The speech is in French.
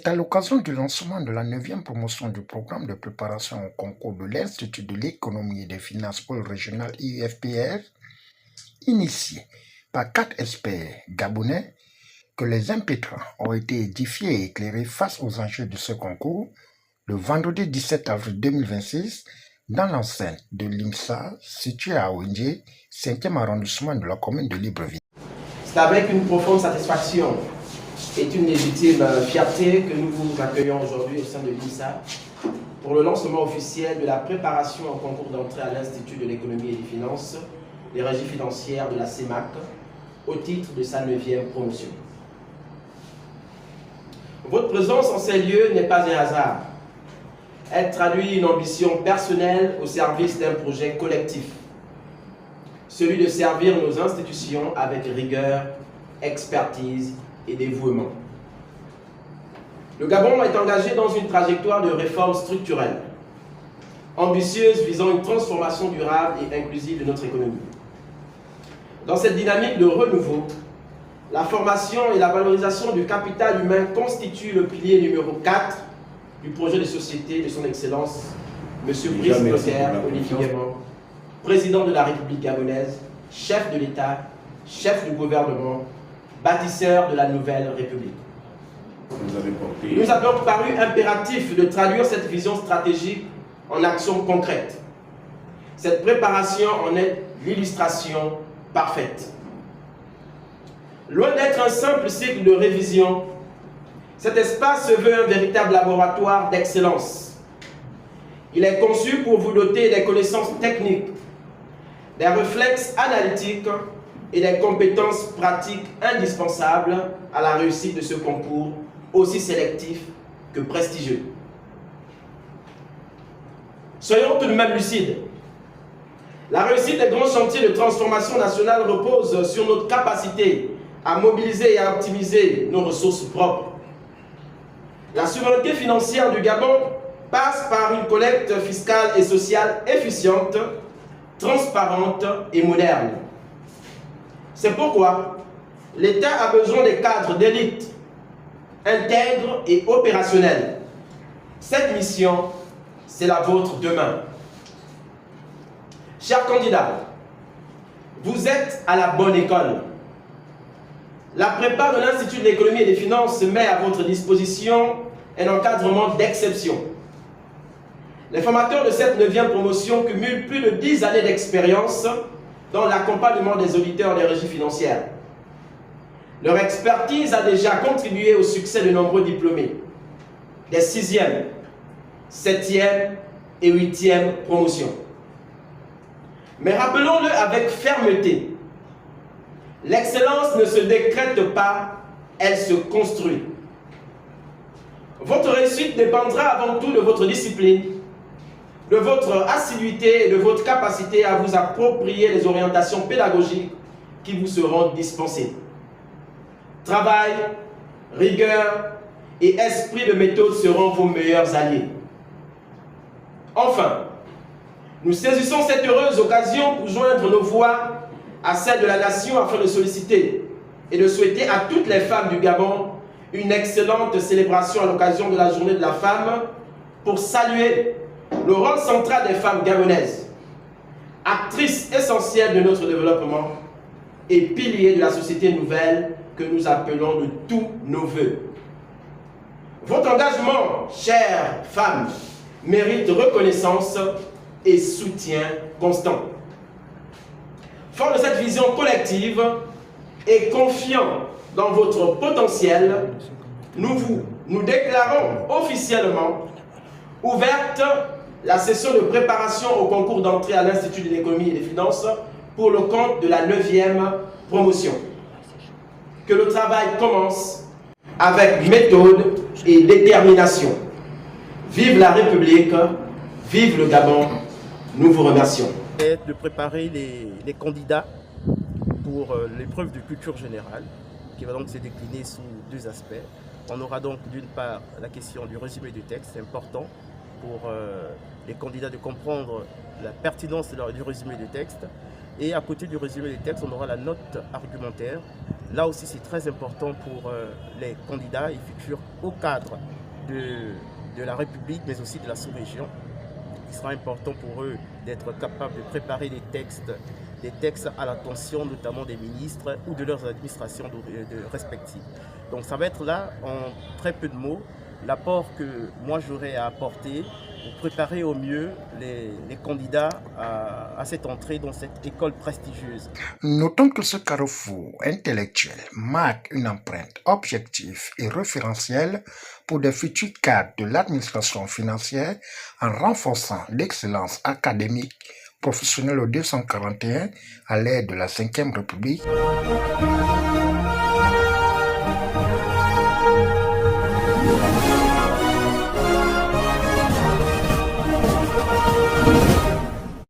C'est à l'occasion du lancement de la 9e promotion du programme de préparation au concours de l'Institut de l'économie et des finances pôle régional IUFPR, initié par 4 experts gabonais, que les impétrants ont été édifiés et éclairés face aux enjeux de ce concours le vendredi 17 avril 2026 dans l'enceinte de l'IMSA située à Oindjé, 5e arrondissement de la commune de Libreville. C'est avec une profonde satisfaction et une légitime fierté que nous vous accueillons aujourd'hui au sein de l'IMSA pour le lancement officiel de la préparation au concours d'entrée à l'Institut de l'économie et des finances, des régies financières de la CEMAC, au titre de sa 9e promotion. Votre présence en ces lieux n'est pas un hasard. Elle traduit une ambition personnelle au service d'un projet collectif, celui de servir nos institutions avec rigueur, expertise et dévouement. Le Gabon est engagé dans une trajectoire de réforme structurelle, ambitieuse visant une transformation durable et inclusive de notre économie. Dans cette dynamique de renouveau, la formation et la valorisation du capital humain constituent le pilier numéro 4 du projet de société de son Excellence, M. Brice Clotaire Oligui Nguema, président de la République gabonaise, chef de l'État, chef du gouvernement, bâtisseur de la nouvelle République. Il nous a donc paru impératif de traduire cette vision stratégique en actions concrètes. Cette préparation en est l'illustration parfaite. Loin d'être un simple cycle de révision, cet espace se veut un véritable laboratoire d'excellence. Il est conçu pour vous doter des connaissances techniques, des réflexes analytiques et des compétences pratiques indispensables à la réussite de ce concours aussi sélectif que prestigieux. Soyons tout de même lucides. La réussite des grands chantiers de transformation nationale repose sur notre capacité à mobiliser et à optimiser nos ressources propres. La souveraineté financière du Gabon passe par une collecte fiscale et sociale efficiente, transparente et moderne. C'est pourquoi l'État a besoin des cadres d'élite, intègres et opérationnels. Cette mission, c'est la vôtre demain. Chers candidats, vous êtes à la bonne école. La prépa de l'Institut de l'économie et des finances met à votre disposition un encadrement d'exception. Les formateurs de cette 9e promotion cumulent plus de 10 années d'expérience dans l'accompagnement des auditeurs des régies financières. Leur expertise a déjà contribué au succès de nombreux diplômés des 6e, 7e et 8e promotions. Mais rappelons-le avec fermeté, l'excellence ne se décrète pas, elle se construit. Votre réussite dépendra avant tout de votre discipline, de votre assiduité et de votre capacité à vous approprier les orientations pédagogiques qui vous seront dispensées. Travail, rigueur et esprit de méthode seront vos meilleurs alliés. Enfin, nous saisissons cette heureuse occasion pour joindre nos voix à celle de la nation afin de solliciter et de souhaiter à toutes les femmes du Gabon une excellente célébration à l'occasion de la journée de la femme pour saluer le rôle central des femmes gabonaises, actrices essentielles de notre développement et piliers de la société nouvelle que nous appelons de tous nos voeux. Votre engagement, chères femmes, mérite reconnaissance et soutien constant. Fort de cette vision collective et confiant dans votre potentiel, nous déclarons officiellement ouverte la session de préparation au concours d'entrée à l'Institut de l'économie et des finances pour le compte de la 9e promotion. Que le travail commence avec méthode et détermination. Vive la République, vive le Gabon, nous vous remercions. De préparer les candidats pour l'épreuve de culture générale, qui va donc se décliner sous 2 aspects. On aura donc d'une part la question du résumé du texte, important pour les candidats de comprendre la pertinence du résumé du texte. Et à côté du résumé du texte, on aura la note argumentaire, là aussi c'est très important pour les candidats et futurs hauts cadres de la République, mais aussi de la sous-région. Il sera important pour eux d'être capables de préparer des textes à l'attention notamment des ministres ou de leurs administrations respectives. Donc ça va être là, en très peu de mots, l'apport que moi j'aurai à apporter pour préparer au mieux les candidats à cette entrée dans cette école prestigieuse. Notons que ce carrefour intellectuel marque une empreinte objective et référentielle pour des futurs cadres de l'administration financière en renforçant l'excellence académique professionnelle au 241 à l'ère de la Ve République.